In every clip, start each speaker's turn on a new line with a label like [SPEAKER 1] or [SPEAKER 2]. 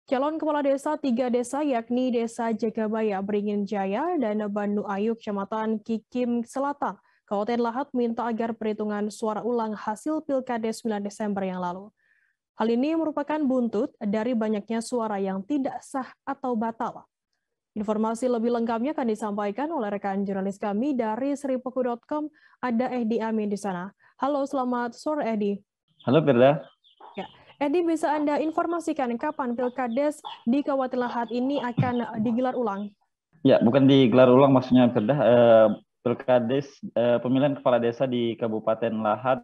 [SPEAKER 1] Calon kepala desa 3 desa yakni Desa Jagabaya, Beringin Jaya, dan Banu Ayu, Kecamatan Kikim Selatan, Kabupaten Lahat minta agar perhitungan suara ulang hasil Pilkades 9 Desember yang lalu. Hal ini merupakan buntut dari banyaknya suara yang tidak sah atau batal. Informasi lebih lengkapnya akan disampaikan oleh rekan jurnalis kami dari seripuku.com, ada Ehdi Amin di sana. Halo, selamat sore Ehdi.
[SPEAKER 2] Halo Firda.
[SPEAKER 1] Ya, Edi, bisa Anda informasikan kapan Pilkades di Kabupaten Lahat ini akan digelar ulang?
[SPEAKER 2] Ya, bukan digelar ulang maksudnya Firda. Pilkades pemilihan kepala desa di Kabupaten Lahat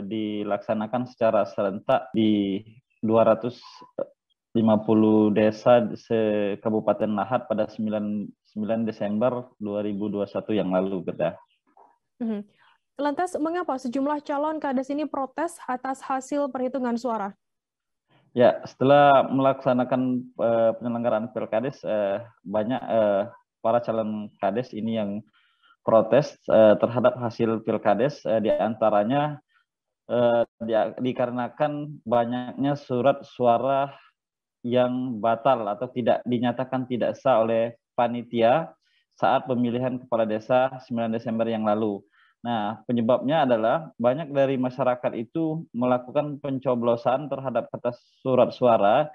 [SPEAKER 2] dilaksanakan secara serentak di 250 desa se-Kabupaten Lahat pada 9 Desember 2021 yang lalu, Firda.
[SPEAKER 1] Lantas, mengapa sejumlah calon kades ini protes atas hasil perhitungan suara?
[SPEAKER 2] Ya, setelah melaksanakan penyelenggaraan Pilkades, banyak para calon kades ini yang protes terhadap hasil Pilkades, diantaranya dikarenakan banyaknya surat suara yang batal atau tidak dinyatakan tidak sah oleh panitia saat pemilihan kepala desa 9 Desember yang lalu. Nah, penyebabnya adalah banyak dari masyarakat itu melakukan pencoblosan terhadap kertas surat suara,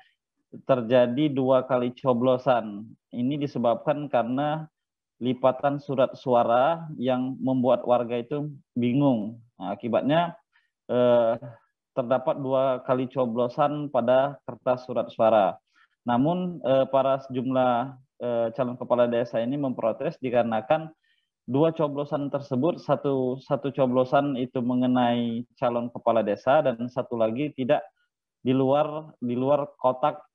[SPEAKER 2] terjadi 2 kali coblosan. Ini disebabkan karena lipatan surat suara yang membuat warga itu bingung. Nah, akibatnya terdapat 2 kali coblosan pada kertas surat suara. Namun para sejumlah calon kepala desa ini memprotes dikarenakan 2 coblosan tersebut, satu coblosan itu mengenai calon kepala desa dan satu lagi tidak di luar kotak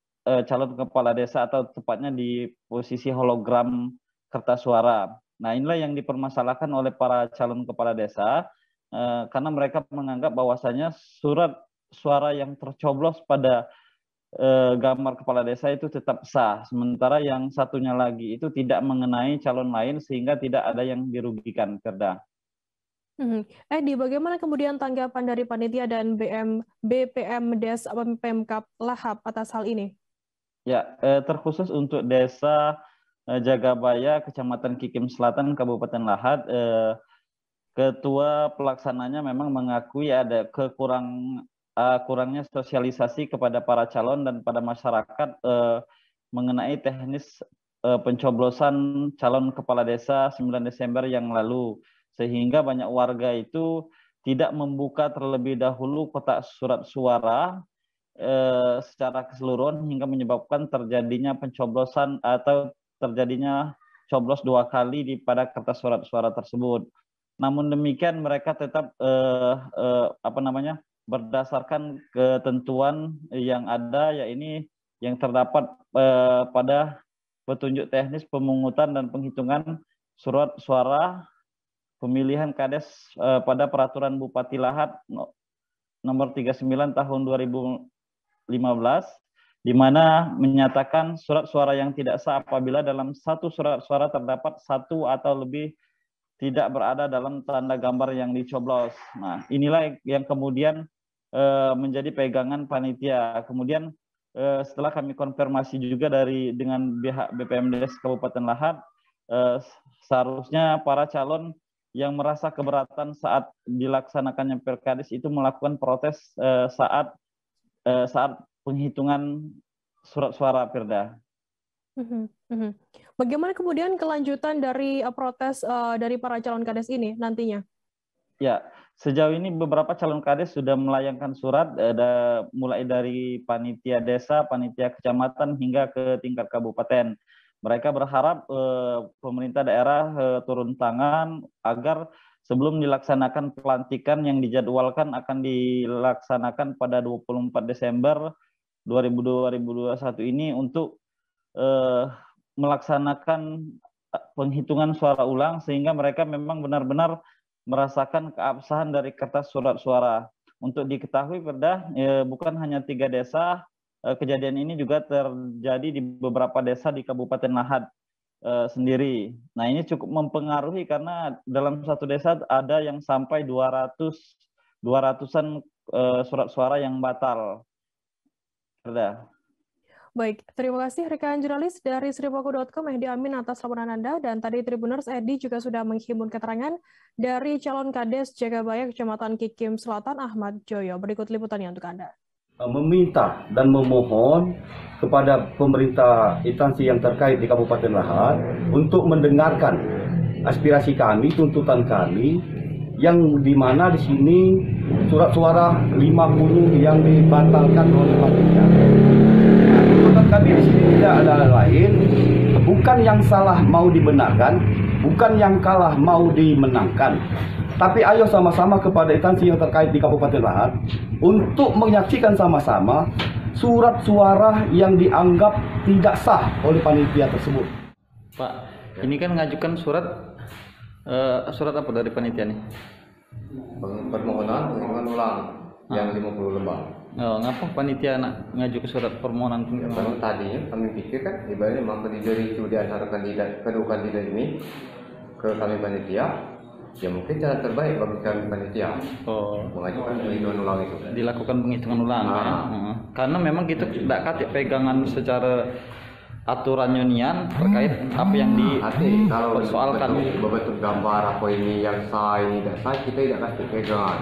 [SPEAKER 2] calon kepala desa, atau tepatnya di posisi hologram kertas suara. Nah, inilah yang dipermasalahkan oleh para calon kepala desa karena mereka menganggap bahwasanya surat suara yang tercoblos pada gambar kepala desa itu tetap sah, sementara yang satunya lagi itu tidak mengenai calon lain sehingga tidak ada yang dirugikan, Firda.
[SPEAKER 1] Edi, bagaimana kemudian tanggapan dari panitia dan BPM Des Pemkab Lahap atas hal ini?
[SPEAKER 2] Ya, terkhusus untuk Desa Jagabaya, Kecamatan Kikim Selatan, Kabupaten Lahat, Ketua pelaksananya memang mengakui ada kurangnya sosialisasi kepada para calon dan pada masyarakat mengenai teknis pencoblosan calon kepala desa 9 Desember yang lalu, sehingga banyak warga itu tidak membuka terlebih dahulu kotak surat suara secara keseluruhan hingga menyebabkan terjadinya pencoblosan atau terjadinya coblos 2 kali pada kertas surat suara tersebut. Namun demikian mereka tetap berdasarkan ketentuan yang ada, yaitu yang terdapat pada petunjuk teknis pemungutan dan penghitungan surat suara pemilihan kades pada peraturan Bupati Lahat nomor 39 tahun 2015, di mana menyatakan surat suara yang tidak sah apabila dalam satu surat suara terdapat satu atau lebih tidak berada dalam tanda gambar yang dicoblos. Nah, inilah yang kemudian menjadi pegangan panitia. Kemudian setelah kami konfirmasi juga dengan pihak BPMDes Kabupaten Lahat, seharusnya para calon yang merasa keberatan saat dilaksanakannya Pilkades itu melakukan protes saat penghitungan surat suara, Firda.
[SPEAKER 1] Bagaimana kemudian kelanjutan dari protes dari para calon kades ini nantinya?
[SPEAKER 2] Ya, sejauh ini beberapa calon kades sudah melayangkan surat mulai dari panitia desa, panitia kecamatan hingga ke tingkat kabupaten. Mereka berharap pemerintah daerah turun tangan agar sebelum dilaksanakan pelantikan yang dijadwalkan akan dilaksanakan pada 24 Desember 2021 ini untuk melaksanakan penghitungan suara ulang, sehingga mereka memang benar-benar merasakan keabsahan dari kertas surat suara. Untuk diketahui, Firda, bukan hanya 3 desa, kejadian ini juga terjadi di beberapa desa di Kabupaten Lahat sendiri. Nah, ini cukup mempengaruhi karena dalam satu desa ada yang sampai 200-an surat suara yang batal, Firda.
[SPEAKER 1] Baik, terima kasih rekan jurnalis dari sripaku.com Mehdi Amin atas laporan Anda, dan tadi Tribuners Edi juga sudah menghimpun keterangan dari calon Kades Jagabaya Kecamatan Kikim Selatan Ahmad Joyo. Berikut liputannya untuk Anda.
[SPEAKER 3] Meminta dan memohon kepada pemerintah instansi yang terkait di Kabupaten Lahat untuk mendengarkan aspirasi kami, tuntutan kami, yang dimana di sini surat suara 50 yang dibatalkan oleh panitia. Tuntutan kami di sini tidak ada lain, bukan yang salah mau dibenarkan, bukan yang kalah mau dimenangkan. Tapi ayo sama-sama kepada instansi yang terkait di Kabupaten Lahat untuk menyaksikan sama-sama surat suara yang dianggap tidak sah oleh panitia tersebut.
[SPEAKER 2] Pak, ini kan ngajukan surat apa dari panitia nih?
[SPEAKER 4] Permohonan penghitungan ulang yang 50 lembar.
[SPEAKER 2] Oh, ngapa panitia ngaju ke surat permohonan penghitungan?
[SPEAKER 4] Karena tadinya kami pikir kan ibaratnya memang dari itu di antara kedua kandidat ini ke kami panitia, ya mungkin cara terbaik bagi kami panitia mengajukan penghitungan ulang itu.
[SPEAKER 2] Dilakukan penghitungan ulang ya? Karena memang kita tidak katik pegangan secara aturan unian terkait apa yang dipersoalkan.
[SPEAKER 4] Kalau betul gambar apa ini yang sah, ini tidak sah, kita tidak kasih pegangan.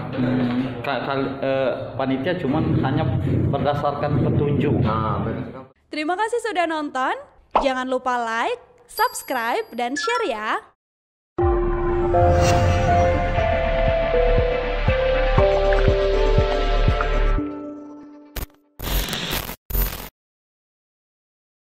[SPEAKER 2] Panitia cuma hanya berdasarkan petunjuk.
[SPEAKER 5] Terima kasih sudah nonton. Jangan lupa like, subscribe, dan share ya.